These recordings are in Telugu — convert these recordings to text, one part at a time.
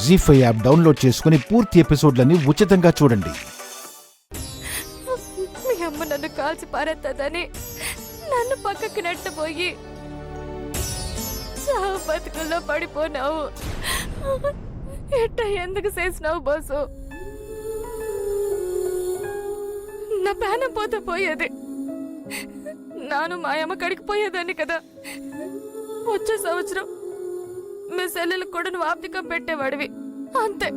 జీ5 యాప్ డౌన్లోడ్ చేసుకుని పూర్తి ఎపిసోడ్లని ఉచితంగా చూడండి. మీ అమ్మ నన్ను కాల్చి పారేస్తుందని నన్ను పక్కకి నెట్టబోయి చావు బతుకుల్లో పడిపోనావు. ఎట్ట ఎందుకు చేసినావు బాసు? నా ప్రాణం పోతే పోయేది. నాను మా అమ్మ కడికి పోయేదాన్ని కదా. వచ్చే సంవత్సరం మీ సెల్లెలకు కూడా నువ్వు ఆప్తికం పెట్టేవాడివి. అంతే,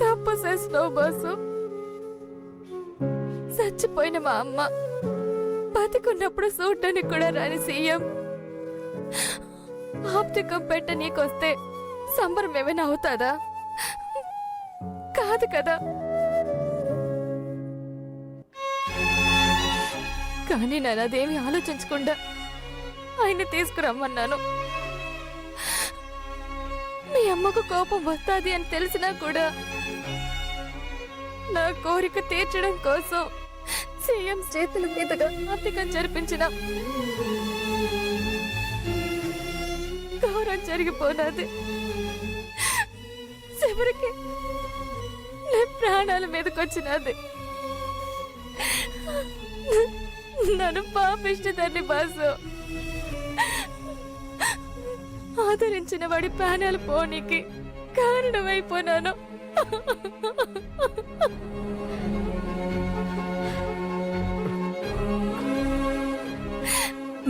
తప్పు చేసినావు బాసు. చచ్చిపోయిన మా అమ్మ బతికున్నప్పుడు చూడడానికి కూడా రాని సీఎం ఆప్తికం పెట్ట నీకొస్తే సంబరం ఏమైనా అవుతాదా? కాదు కదా. కానీ నేను అదేమి ఆలోచించకుండా ఆయన తీసుకురమ్మన్నాను. మీ అమ్మకు కోపం వస్తుంది అని తెలిసినా కూడా నా కోరిక తీర్చడం కోసం సీఎం చేతుల మీదుగా ఆర్థికం జరిపించిన గౌరవం జరిగిపోనాది. చివరికి ప్రాణాల మీదకొచ్చినది. నన్ను పాపిస్తుందండి బాసు. ఆదరించిన వాడి ప్రాణాలు పోనీకి కారణమైపోయినాను.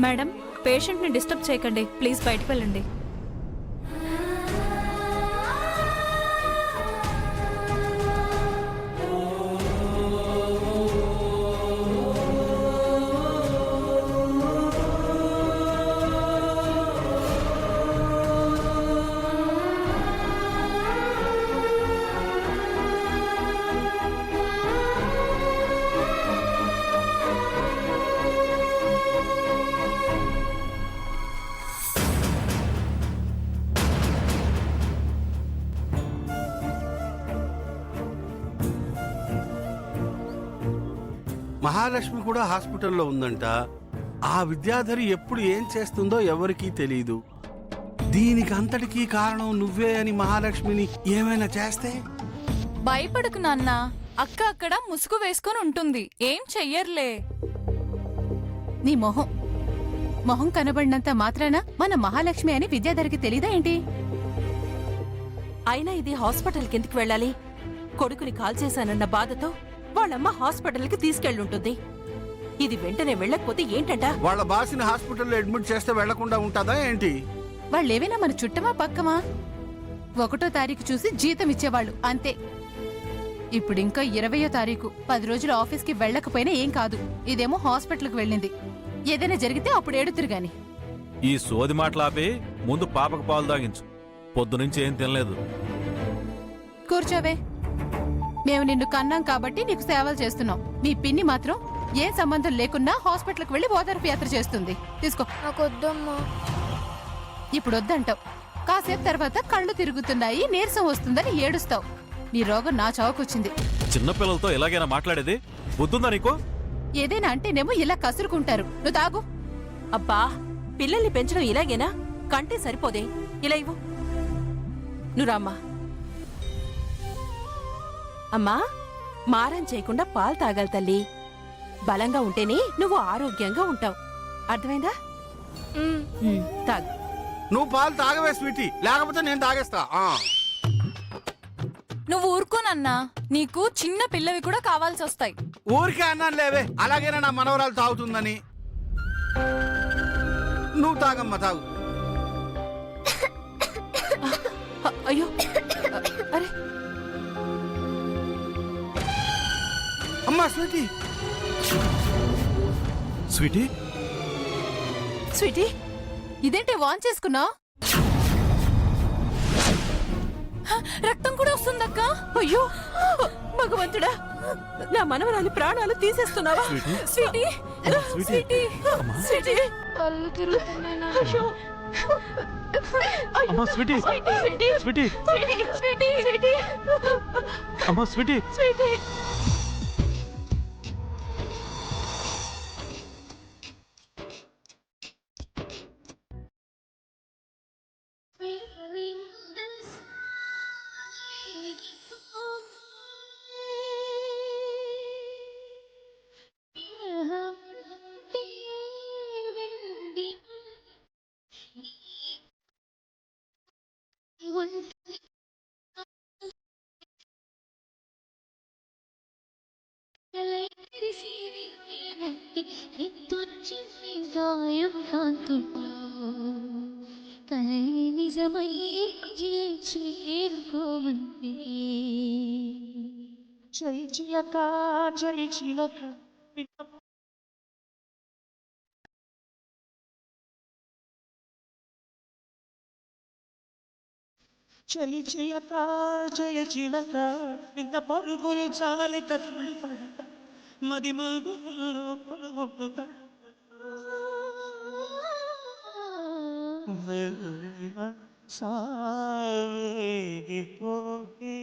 మేడం, పేషెంట్ ని డిస్టర్బ్ చేయకండి ప్లీజ్, బయటకు వెళ్ళండి. మహాలక్ష్మి కూడా హాస్పిటల్లో ఉందంట. ఆ విద్యాధరి ఎప్పుడు ఏం చేస్తుందో ఎవరికీ తెలియదు. దీనికి అంతటికీ కారణం నువ్వే అని మహాలక్ష్మిని ఏమైనా చేస్తే? భయపడకు నాన్న, అక్క అక్కడ ముసుగు వేసుకొని ఉంటుంది, ఏం చెయ్యర్లే. నీ మొహం కనబడినంత మాత్రాన మన మహాలక్ష్మి అని విద్యాధరికి తెలీదా ఏంటి? అయినా ఇది హాస్పిటల్కి ఎందుకు వెళ్ళాలి? కొడుకుని కాల్ చేశానన్న బాధతో వాళ్ళమ్మ హాస్పిటల్కి తీసుకెళ్ళుంటుంది. ఇది వెంటనే వెళ్ళకపోతే ఏంటంట? వాళ్ళ బాసిని హాస్పిటల్లో అడ్మిట్ చేస్తే వెళ్లకుండా ఉంటుందా ఏంటి? వాళ్ళేవైనా మన చుట్టమా పక్కమా? 1వ తారీఖు చూసి జీతం ఇచ్చేవాళ్ళు అంతే. ఇప్పుడింకా 20వ తారీఖు, 10 రోజులు ఆఫీస్కి వెళ్ళకపోయినా ఏం కాదు. ఇదేమో హాస్పిటల్కి వెళ్ళింది. ఏదైనా జరిగితే అప్పుడు ఏడుతురు గాని. ఈ సోది మాటలాపి ముందు పాపకు పాలు తాగించు. పొద్దునుంచి ఏం తినలేదు. కూర్చోవే. మేము నిన్ను కన్నాం కాబట్టి నీకు సేవలు చేస్తున్నాం. మీ పిన్ని మాత్రం ఏ సంబంధం లేకున్నా హాస్పిటల్కి వెళ్లి ఓదార్పు యాత్ర చేస్తుంది. తీసుకో. నాకొద్దమ్మా. ఇప్పుడు వద్దంటావు, కాసేపు తర్వాత కళ్ళు తిరుగుతున్నాయి, నీరసం వస్తుందని ఏడుస్తావు. నీ రోగం నా చావుకొచ్చింది. చిన్నపిల్లలతో ఎలాగైనా మాట్లాడేది బుద్ధుందా నీకు? ఏదైనా అంటేనేమో ఇలా కసురుకుంటారు. నువ్వు తాగు. అబ్బా, పిల్లల్ని పెంచడం ఇలాగేనా? కంటే సరిపోదే. ఇలా ఇవ్వు. నువ్వు రామ్మా. అమ్మా, మారం చేయకుండా పాలు తాగాలి తల్లి. బలంగా ఉంటేనే నువ్వు ఆరోగ్యంగా ఉంటావు. అర్థమైందా? తాగు. నువ్వు పాలు తాగవే స్వీటీ, లేకపోతే నేను తాగేస్తా. నువ్వు ఊరుకోనన్నా, నీకు చిన్న పిల్లవి కూడా కావాల్సి వస్తాయి. ఊరికే అన్నాను లేవే, అలాగేనా నా మనవరాలు తాగుతుందని. నువ్వు తాగమ్మా, తాగు. అయ్యో, అరే అమ్మా స్వీటీ. స్వీటీ, స్వీటీ, ఇదేంటి వాన్ చేసుకున్నా? రక్తం కూడా వస్తుందక్క. అయ్యో భగవంతుడా, నా మనవరాలి ప్రాణాలు తీసేస్తున్నావా? Sweety, Sweety, Sweety. కళ్ళు తిరుగుతున్నాయి నాకు. అమ్మా స్వీటీ, స్వీటీ, అమ్మా స్వీటీ. చలి చిలక జయ చిలక నిన్న పరుగులు చాలి మది సాగిపోతే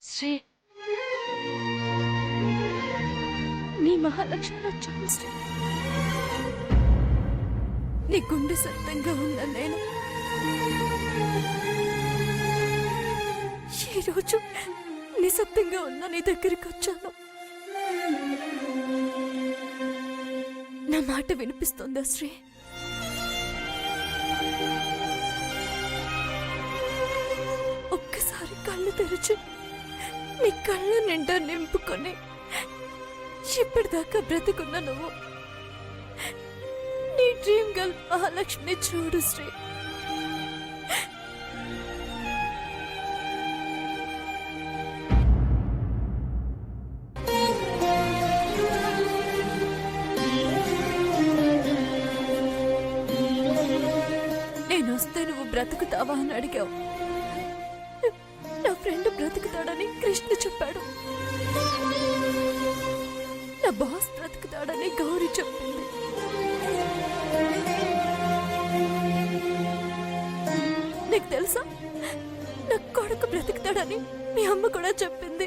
శ్రీ నీ మహాలక్ష్మి వచ్చాను శ్రీ. నీ గుండె సత్యంగా ఉన్నా నేను ఈరోజు నిశ్శబ్దంగా ఉన్నా నీ దగ్గరికి వచ్చాను. నా మాట వినిపిస్తుందా శ్రీ? ఒక్కసారి కళ్ళు తెరచి నీ కళ్ళ నిండా నింపుకొని ఇప్పటిదాకా బ్రతికున్న నువ్వు నీ డ్రీమ్ గర్ల్ మహాలక్ష్మిని చూడు శ్రీ. నేను వస్తే నువ్వు బ్రతుకుతావా అని అడిగావు. నా ఫ్రెండ్ బ్రతుకుతాడని కృష్ణ చెప్పాడు. నా బాస్ బ్రతుకుతాడని గౌరీ చెప్పింది. నీకు తెలుసా, నా కొడుకు బ్రతుకుతాడని మీ అమ్మ కూడా చెప్పింది.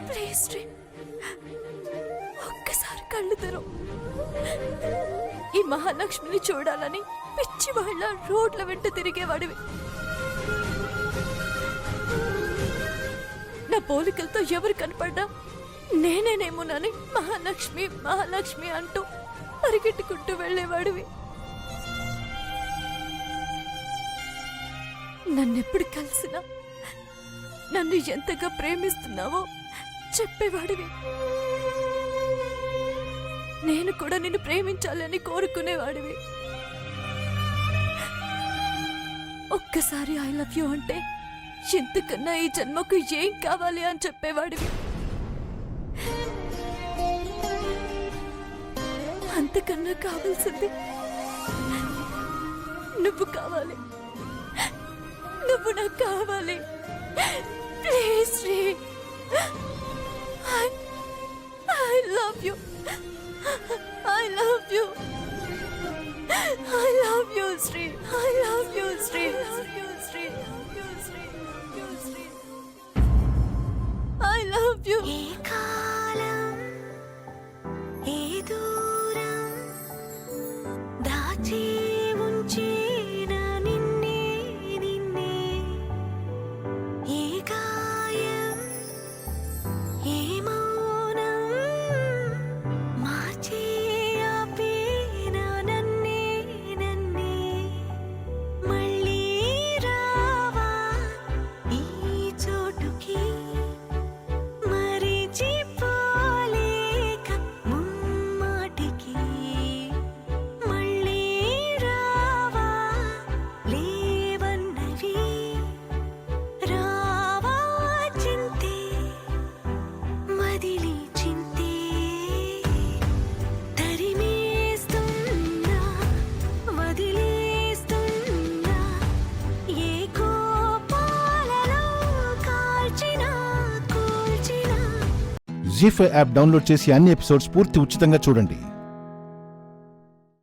ప్లీజ్ శ్రీ, ఒక్కసారి కళ్ళు తెరు. ఈ మహాలక్ష్మిని చూడాలని పిచ్చి వాళ్ళ రోడ్ల వెంట తిరిగేవాడివి. నా పోలికలతో ఎవరు కనపడ్డా నేనేనేమోనని మహాలక్ష్మి మహాలక్ష్మి అంటూ పరిగెట్టుకుంటూ వెళ్ళేవాడివి. నన్నెప్పుడు కలిసినా నన్ను ఎంతగా ప్రేమిస్తున్నావో చెప్పేవాడివి. నేను కూడా నిన్ను ప్రేమించాలని కోరుకునేవాడివి. ఒక్కసారి ఐ లవ్ యూ అంటే ఎంతకన్నా ఈ జన్మకు ఏం కావాలి అని చెప్పేవాడివి. అంతకన్నా కావాల్సింది నువ్వు కావాలి. నువ్వు నాకు కావాలి. Please Sri, I love you. I love you. I love you, Sri. I love you, Sri. I love you, Sri. I love you. ఏ కాలం ఏ దూరం దాచి ఉంచిన నిన్నే నిన్నే, ఏ గాయం ఏ మౌనం మార్చే ఆపేనా నన్నే నన్నే. మళ్ళీ రావా ఈ చోటుకి మరిచిపోలేక ముమ్మాటికి. మళ్ళీ రావా లేవన్నవి రావా చింతే మదిలి చింతే. తరిమేస్తున్నా వదిలేస్తున్నా ఏ కోపాలలో కాల్చినా కూల్చినా. జీ5 యాప్ డౌన్లోడ్ చేసి అన్ని ఎపిసోడ్స్ పూర్తి ఉచితంగా చూడండి.